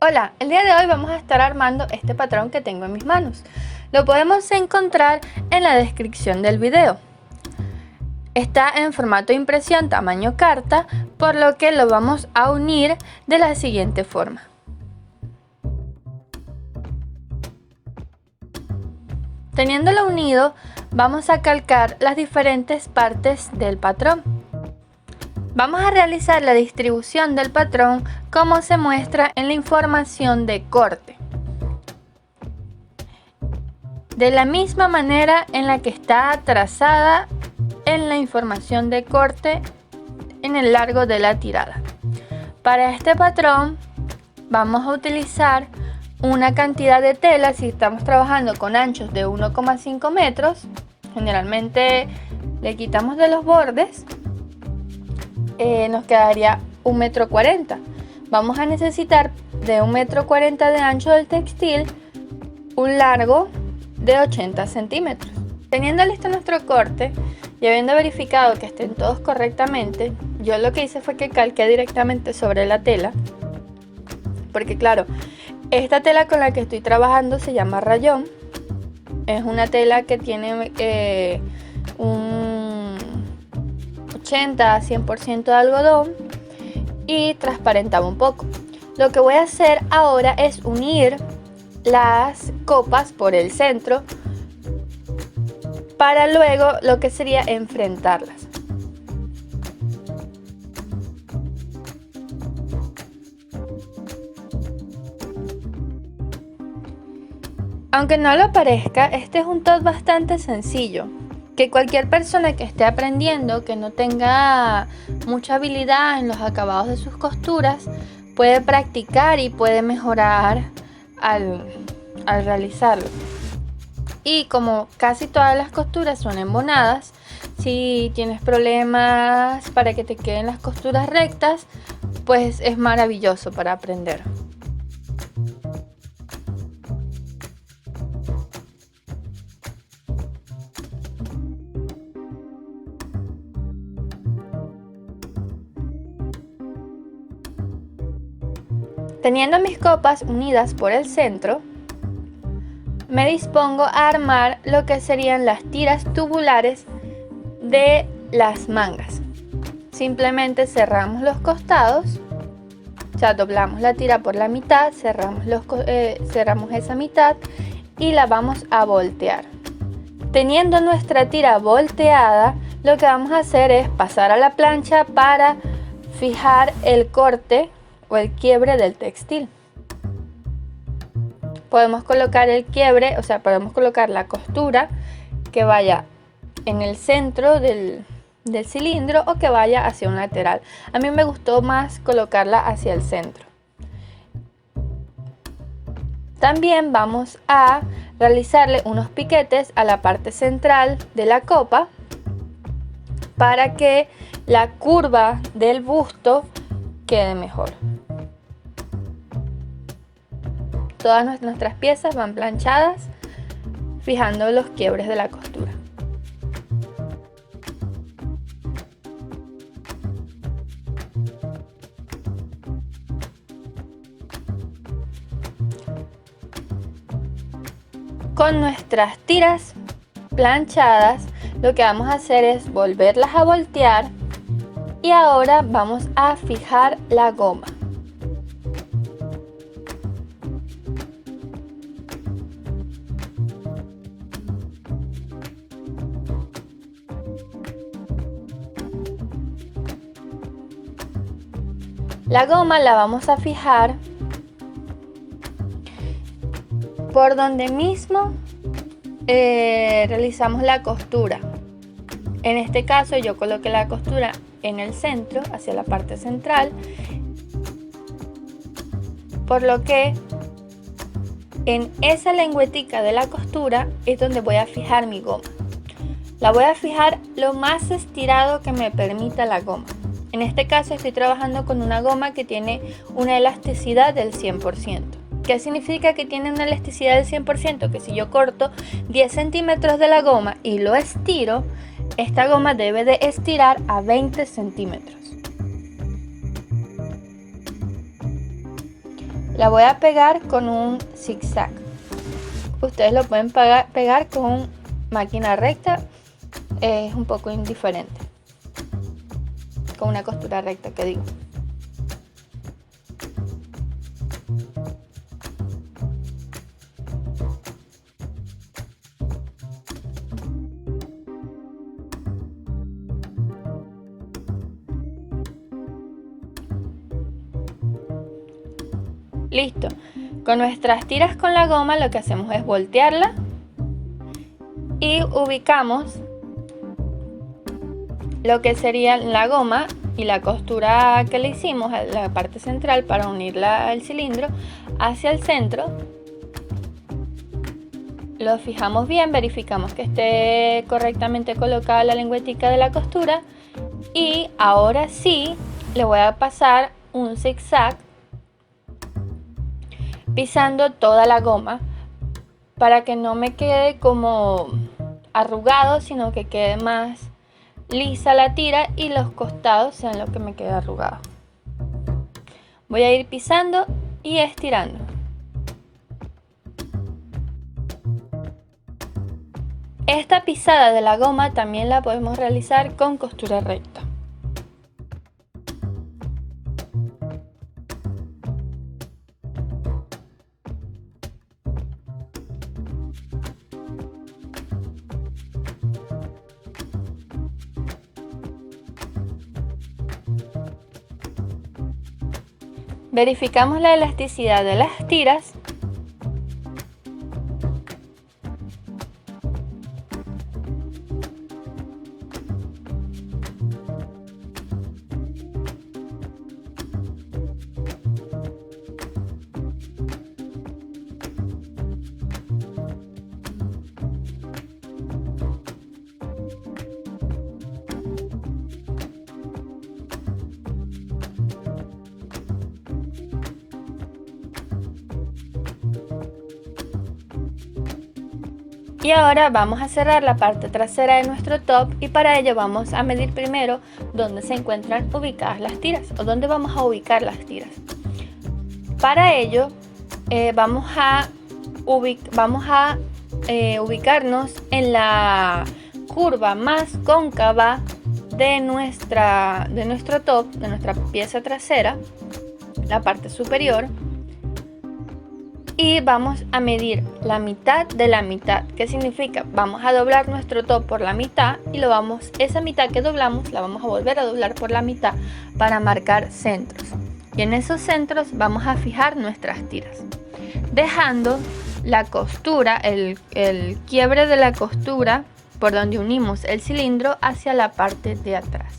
Hola, el día de hoy vamos a estar armando este patrón que tengo en mis manos. Lo podemos encontrar en la descripción del video. Está en formato de impresión tamaño carta, por lo que lo vamos a unir de la siguiente forma. Teniéndolo unido, vamos a calcar las diferentes partes del patrón. Vamos a realizar la distribución del patrón como se muestra en la información de corte. De la misma manera en la que está trazada en la información de corte en el largo de la tirada. Para este patrón vamos a utilizar una cantidad de tela. Si estamos trabajando con anchos de 1,5 metros, generalmente le quitamos de los bordes. Nos quedaría 1,40 m. Vamos a necesitar de 1,40 m de ancho del textil, un largo de 80 centímetros. Teniendo listo nuestro corte y habiendo verificado que estén todos correctamente, yo lo que hice fue que calqué directamente sobre la tela, porque claro, esta tela con la que estoy trabajando se llama rayón. Es una tela que tiene un 80 a 100% de algodón y transparentaba un poco. Lo que voy a hacer ahora es unir las copas por el centro para luego lo que sería enfrentarlas. Aunque no lo parezca, este es un top bastante sencillo, que cualquier persona que esté aprendiendo, que no tenga mucha habilidad en los acabados de sus costuras, puede practicar y puede mejorar al realizarlo. Y como casi todas las costuras son embonadas, si tienes problemas para que te queden las costuras rectas, pues es maravilloso para aprender. Teniendo mis copas unidas por el centro, me dispongo a armar lo que serían las tiras tubulares de las mangas. Simplemente cerramos los costados, o sea, doblamos la tira por la mitad, cerramos esa mitad y la vamos a voltear. Teniendo nuestra tira volteada, lo que vamos a hacer es pasar a la plancha para fijar el corte o el quiebre del textil. Podemos colocar el quiebre, o sea, podemos colocar la costura que vaya en el centro del cilindro o que vaya hacia un lateral. A mí me gustó más colocarla hacia el centro. También vamos a realizarle unos piquetes a la parte central de la copa para que la curva del busto quede mejor. Todas nuestras piezas van planchadas, fijando los quiebres de la costura. Con nuestras tiras planchadas, lo que vamos a hacer es volverlas a voltear y ahora vamos a fijar la goma. La goma la vamos a fijar por donde mismo realizamos la costura. En este caso yo coloqué la costura en el centro, hacia la parte central, por lo que en esa lengüetica de la costura es donde voy a fijar mi goma. La voy a fijar lo más estirado que me permita la goma. En este caso estoy trabajando con una goma que tiene una elasticidad del 100%. ¿Qué significa que tiene una elasticidad del 100%? Que si yo corto 10 centímetros de la goma y lo estiro, esta goma debe de estirar a 20 centímetros. La voy a pegar con un zigzag. Ustedes lo pueden pegar con máquina recta, es un poco indiferente. Con una costura recta, que digo. Listo. Con nuestras tiras con la goma lo que hacemos es voltearla y ubicamos lo que sería la goma y la costura que le hicimos a la parte central para unirla al cilindro hacia el centro. Lo fijamos bien, verificamos que esté correctamente colocada la lengüetica de la costura y ahora sí le voy a pasar un zigzag pisando toda la goma para que no me quede como arrugado, sino que quede más lisa la tira y los costados sean lo que me quede arrugado. Voy a ir pisando y estirando. Esta pisada de la goma también la podemos realizar con costura recta. Verificamos la elasticidad de las tiras . Y ahora vamos a cerrar la parte trasera de nuestro top y para ello vamos a medir primero dónde se encuentran ubicadas las tiras o dónde vamos a ubicar las tiras. Para ello vamos a ubicarnos en la curva más cóncava de nuestro top, de nuestra pieza trasera, la parte superior. Y vamos a medir la mitad de la mitad. ¿Qué significa? Vamos a doblar nuestro top por la mitad y esa mitad que doblamos la vamos a volver a doblar por la mitad para marcar centros. Y en esos centros vamos a fijar nuestras tiras, dejando la costura, el quiebre de la costura por donde unimos el cilindro hacia la parte de atrás.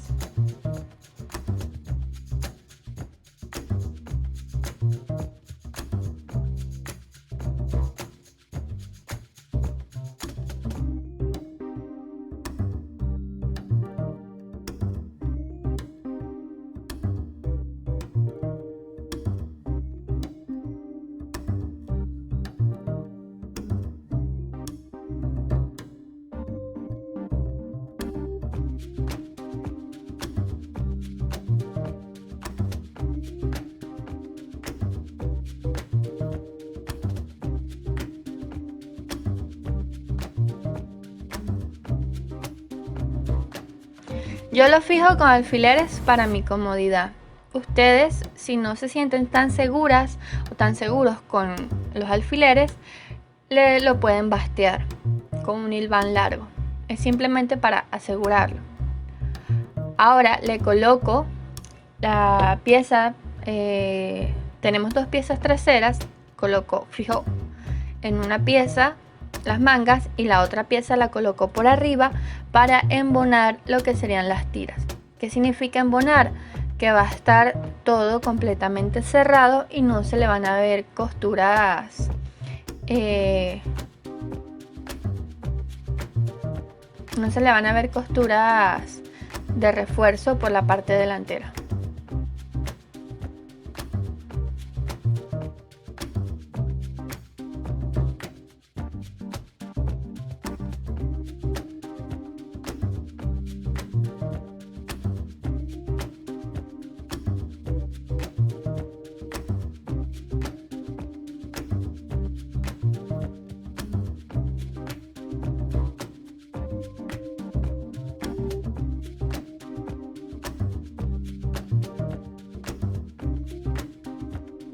Yo lo fijo con alfileres para mi comodidad. Ustedes, si no se sienten tan seguras o tan seguros con los alfileres, lo pueden bastear con un hilván largo. Es simplemente para asegurarlo. Ahora le coloco la pieza, tenemos dos piezas traseras, fijo en una pieza las mangas y la otra pieza la coloco por arriba para embonar lo que serían las tiras. ¿Qué significa embonar? Que va a estar todo completamente cerrado y no se le van a ver costuras de refuerzo por la parte delantera.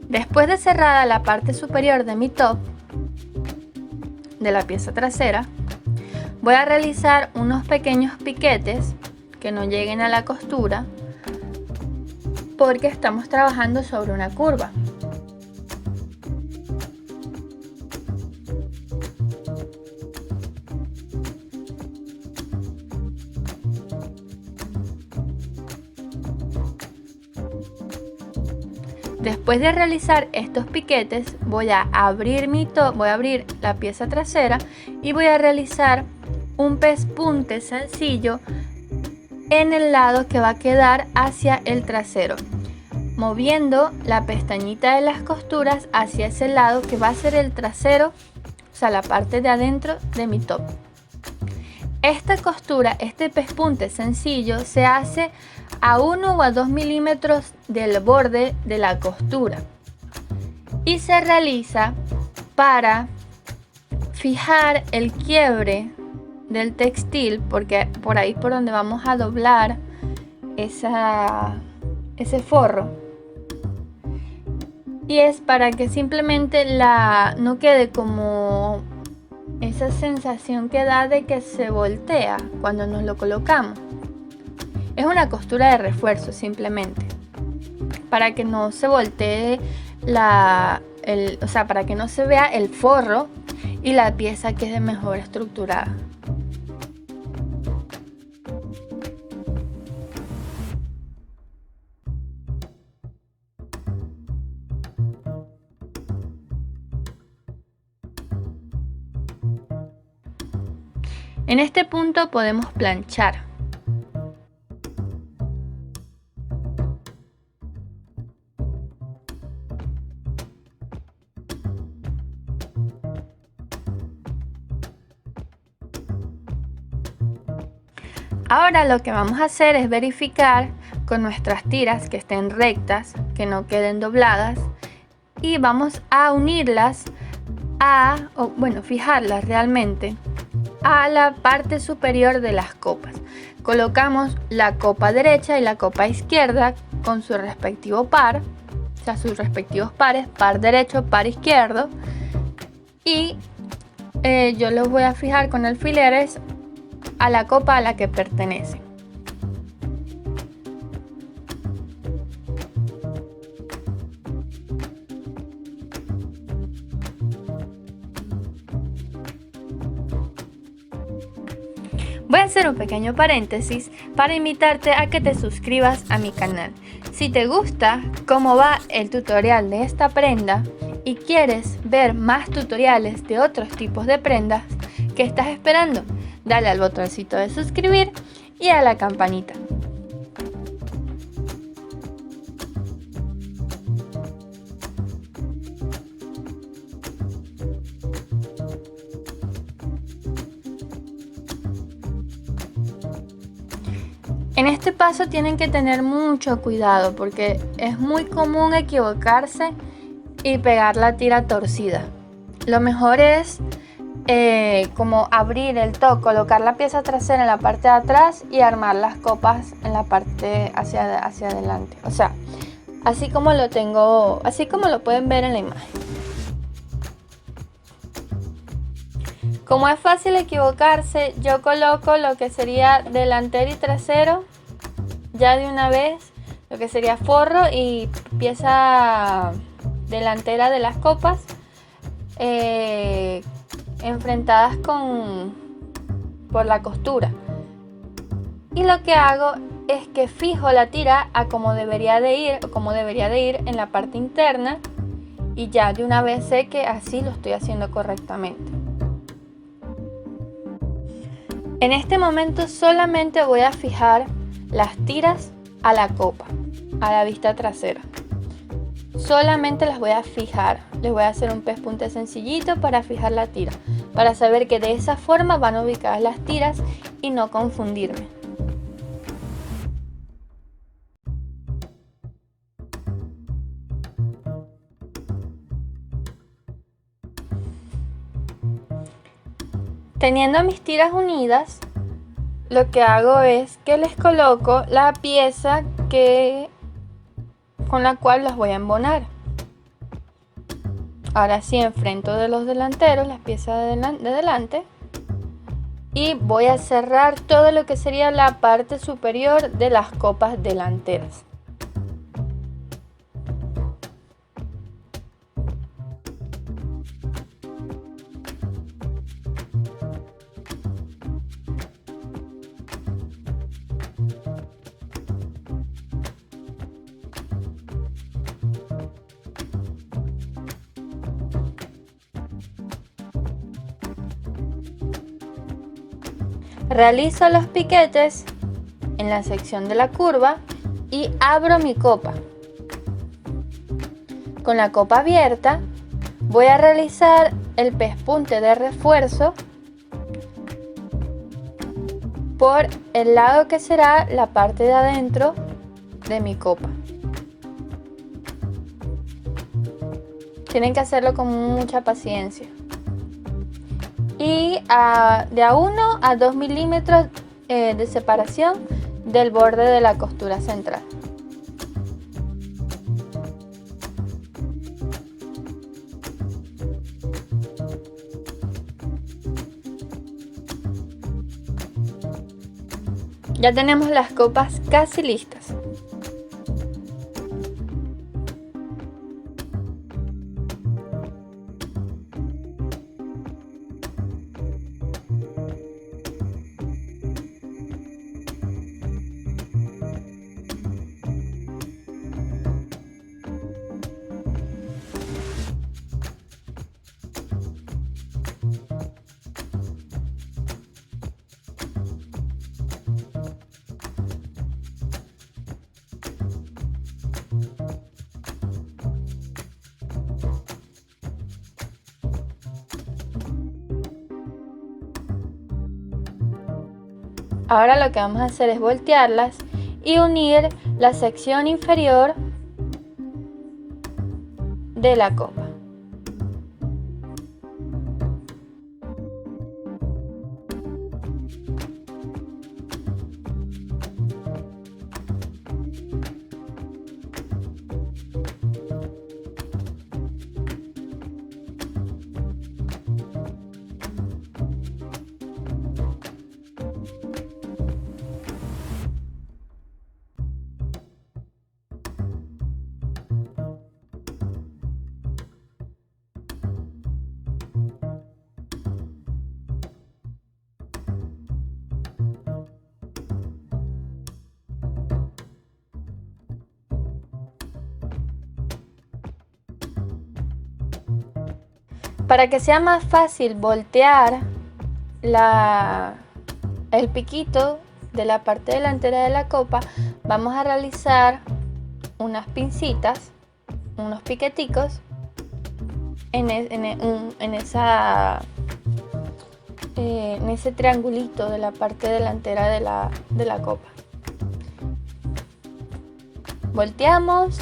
Después de cerrada la parte superior de mi top, de la pieza trasera, voy a realizar unos pequeños piquetes que no lleguen a la costura porque estamos trabajando sobre una curva. Después de realizar estos piquetes, voy a abrir la pieza trasera y voy a realizar un pespunte sencillo en el lado que va a quedar hacia el trasero, moviendo la pestañita de las costuras hacia ese lado que va a ser el trasero, o sea, la parte de adentro de mi top. Esta costura, este pespunte sencillo, se hace a 1 o a 2 milímetros del borde de la costura y se realiza para fijar el quiebre del textil, porque por ahí por donde vamos a doblar ese forro, y es para que simplemente no quede como esa sensación que da de que se voltea cuando nos lo colocamos. Es una costura de refuerzo simplemente, para que no se voltee para que no se vea el forro y la pieza quede mejor estructurada. En este punto podemos planchar. Ahora lo que vamos a hacer es verificar con nuestras tiras que estén rectas, que no queden dobladas, y vamos a unirlas fijarlas realmente a la parte superior de las copas. Colocamos la copa derecha y la copa izquierda con su respectivo par, o sea, sus respectivos pares, par derecho, par izquierdo, y yo los voy a fijar con alfileres a la copa a la que pertenece. Voy a hacer un pequeño paréntesis para invitarte a que te suscribas a mi canal. Si te gusta cómo va el tutorial de esta prenda y quieres ver más tutoriales de otros tipos de prendas, ¿qué estás esperando? Dale al botoncito de suscribir y a la campanita. En este paso tienen que tener mucho cuidado porque es muy común equivocarse y pegar la tira torcida. Lo mejor es como abrir el top, colocar la pieza trasera en la parte de atrás y armar las copas en la parte hacia adelante. O sea, así como lo pueden ver en la imagen. Como es fácil equivocarse, yo coloco lo que sería delantero y trasero ya de una vez, lo que sería forro y pieza delantera de las copas enfrentadas por la costura. Y lo que hago es que fijo la tira a como debería de ir en la parte interna, y ya de una vez sé que así lo estoy haciendo correctamente. En este momento solamente voy a fijar las tiras a la copa, a la vista trasera. Solamente las voy a fijar. Les voy a hacer un pespunte sencillito para fijar la tira, para saber que de esa forma van ubicadas las tiras y no confundirme. Teniendo mis tiras unidas, lo que hago es que les coloco la pieza con la cual las voy a embonar. Ahora sí, enfrento de los delanteros, las piezas de delante, y voy a cerrar todo lo que sería la parte superior de las copas delanteras. Realizo los piquetes en la sección de la curva y abro mi copa. Con la copa abierta voy a realizar el pespunte de refuerzo por el lado que será la parte de adentro de mi copa. Tienen que hacerlo con mucha paciencia. Y de a 1 a 2 milímetros de separación del borde de la costura central. Ya tenemos las copas casi listas. Ahora lo que vamos a hacer es voltearlas y unir la sección inferior de la copa. Para que sea más fácil voltear el piquito de la parte delantera de la copa, vamos a realizar unas pincitas, unos piqueticos en ese triangulito de la parte delantera de la copa. Volteamos.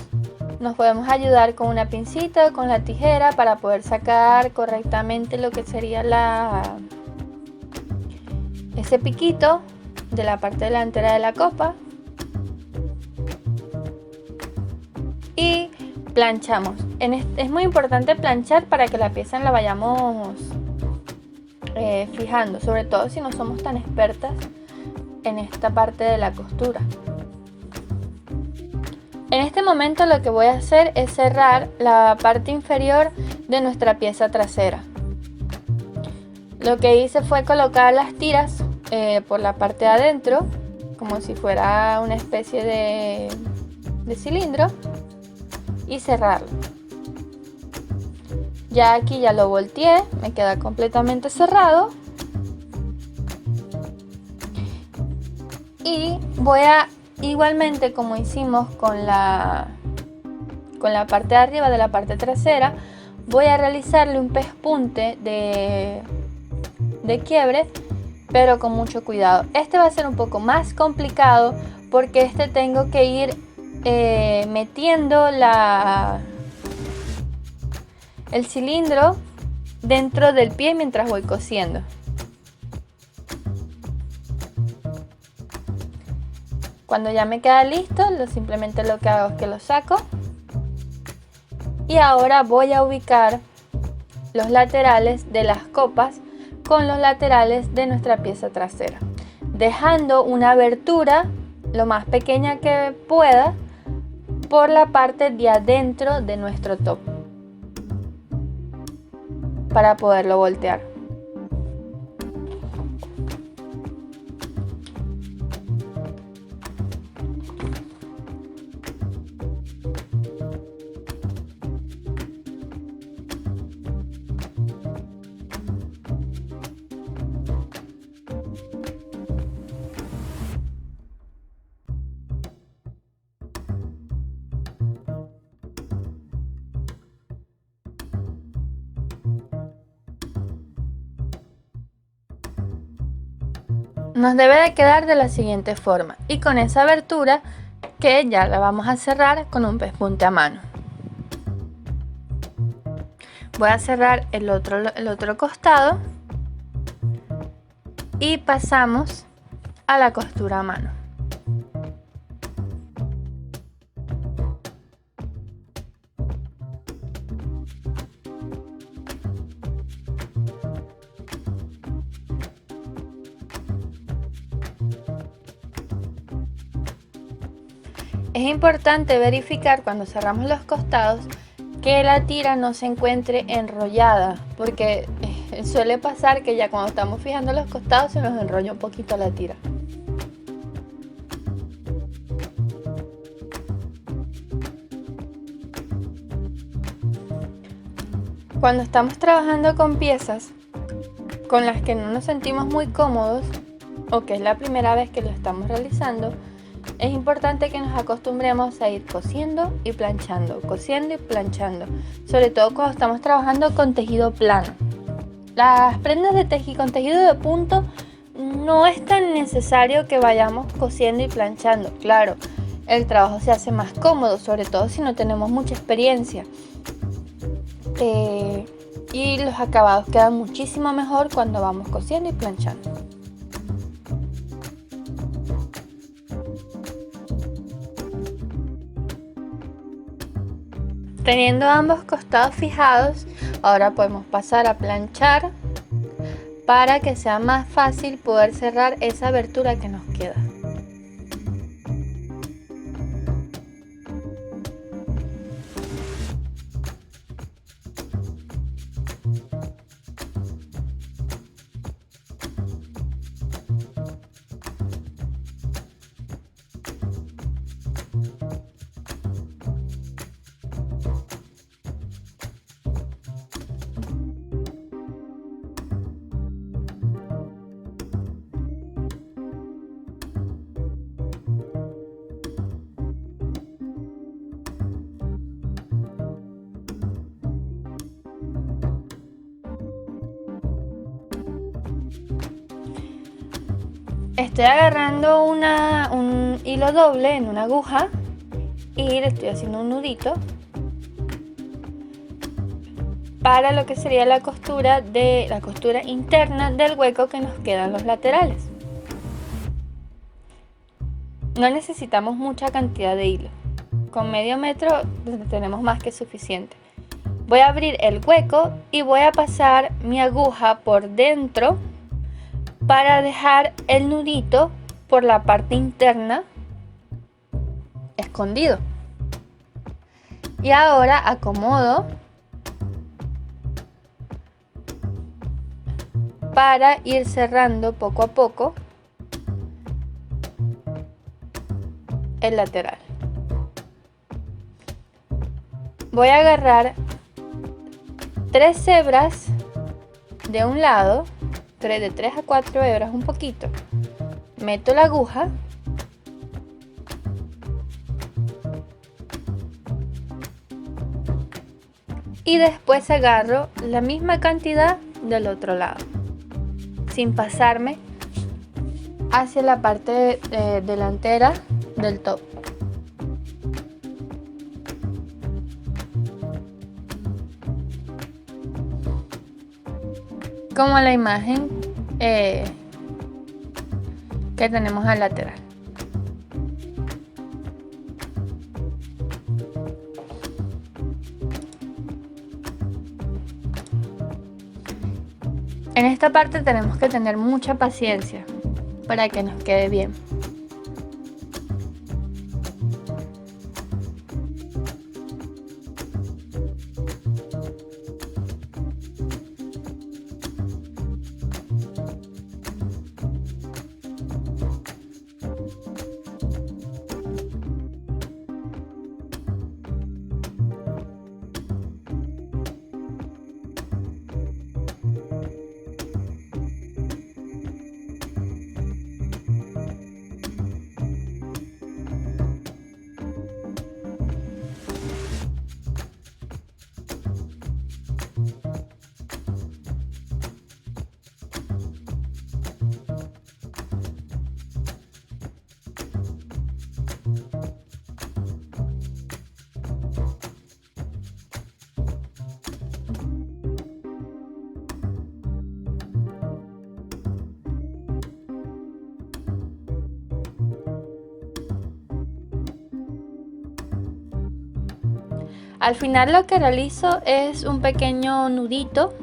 Nos podemos ayudar con una pincita o con la tijera para poder sacar correctamente lo que sería ese piquito de la parte delantera de la copa. Y planchamos. Es muy importante planchar para que la pieza la vayamos fijando, sobre todo si no somos tan expertas en esta parte de la costura. En este momento lo que voy a hacer es cerrar la parte inferior de nuestra pieza trasera. Lo que hice fue colocar las tiras por la parte de adentro, como si fuera una especie de cilindro, y cerrarlo. Ya aquí ya lo volteé, me queda completamente cerrado. Y voy a, igualmente como hicimos con la parte de arriba de la parte trasera, voy a realizarle un pespunte de quiebre, pero con mucho cuidado. Este va a ser un poco más complicado porque tengo que ir metiendo el cilindro dentro del pie mientras voy cosiendo. Cuando ya me queda listo, simplemente lo que hago es que lo saco. Y ahora voy a ubicar los laterales de las copas con los laterales de nuestra pieza trasera, dejando una abertura lo más pequeña que pueda por la parte de adentro de nuestro top para poderlo voltear. Nos debe de quedar de la siguiente forma, y con esa abertura que ya la vamos a cerrar con un pespunte a mano. Voy a cerrar el otro costado y pasamos a la costura a mano. Es importante verificar cuando cerramos los costados que la tira no se encuentre enrollada, porque suele pasar que ya cuando estamos fijando los costados se nos enrolla un poquito la tira. Cuando estamos trabajando con piezas con las que no nos sentimos muy cómodos o que es la primera vez que lo estamos realizando, es importante que nos acostumbremos a ir cosiendo y planchando, sobre todo cuando estamos trabajando con tejido plano. Las prendas con tejido de punto no es tan necesario que vayamos cosiendo y planchando. Claro, el trabajo se hace más cómodo, sobre todo si no tenemos mucha experiencia. Y los acabados quedan muchísimo mejor cuando vamos cosiendo y planchando. Teniendo ambos costados fijados, ahora podemos pasar a planchar para que sea más fácil poder cerrar esa abertura que nos queda. Estoy agarrando un hilo doble en una aguja y le estoy haciendo un nudito para lo que sería la costura interna del hueco que nos quedan los laterales. No necesitamos mucha cantidad de hilo, con medio metro tenemos más que suficiente. Voy a abrir el hueco y voy a pasar mi aguja por dentro para dejar el nudito por la parte interna escondido. Y ahora acomodo para ir cerrando poco a poco el lateral. Voy a agarrar 3 hebras de un lado, de 3 a 4 hebras, un poquito. Meto la aguja y después agarro la misma cantidad del otro lado, sin pasarme hacia la parte delantera del top. Como la imagen que tenemos al lateral. En esta parte tenemos que tener mucha paciencia para que nos quede bien. Al final lo que realizo es un pequeño nudito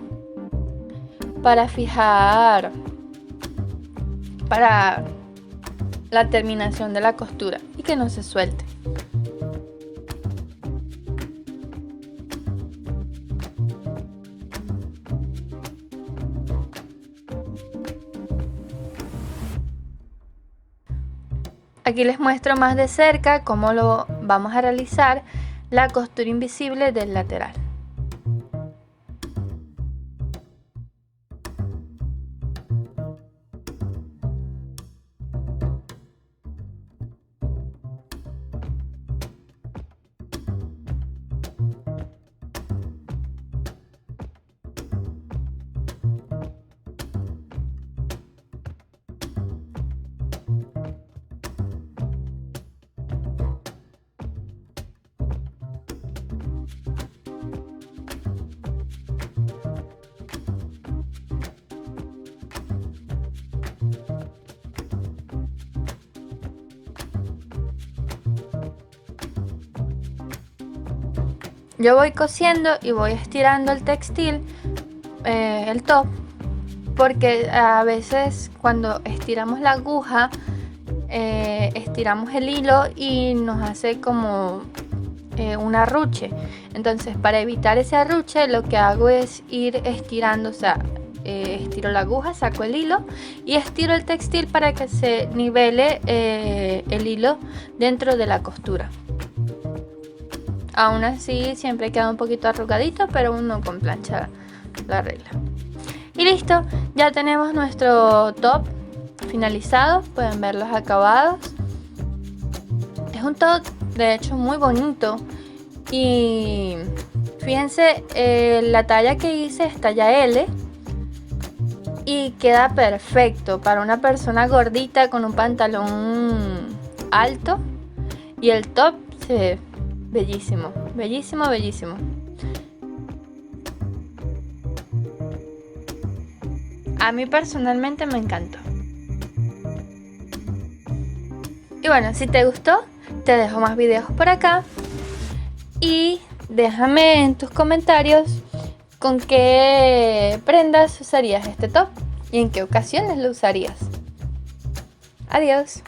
para fijar para la terminación de la costura y que no se suelte. Aquí les muestro más de cerca cómo lo vamos a realizar la costura invisible del lateral. Yo voy cosiendo y voy estirando el textil, el top, porque a veces cuando estiramos la aguja, estiramos el hilo y nos hace como un arruche. Entonces, para evitar ese arruche, lo que hago es ir estirando, o sea, estiro la aguja, saco el hilo y estiro el textil para que se nivele el hilo dentro de la costura. Aún así siempre queda un poquito arrugadito, pero uno con plancha lo arregla. Y listo, ya tenemos nuestro top finalizado. Pueden ver los acabados. Es un top de hecho muy bonito. Y fíjense, la talla que hice es talla L. Y queda perfecto para una persona gordita con un pantalón alto. Y el top se ve bellísimo, bellísimo, bellísimo. A mí personalmente me encantó. Y bueno, si te gustó, te dejo más videos por acá. Y déjame en tus comentarios con qué prendas usarías este top y en qué ocasiones lo usarías. Adiós.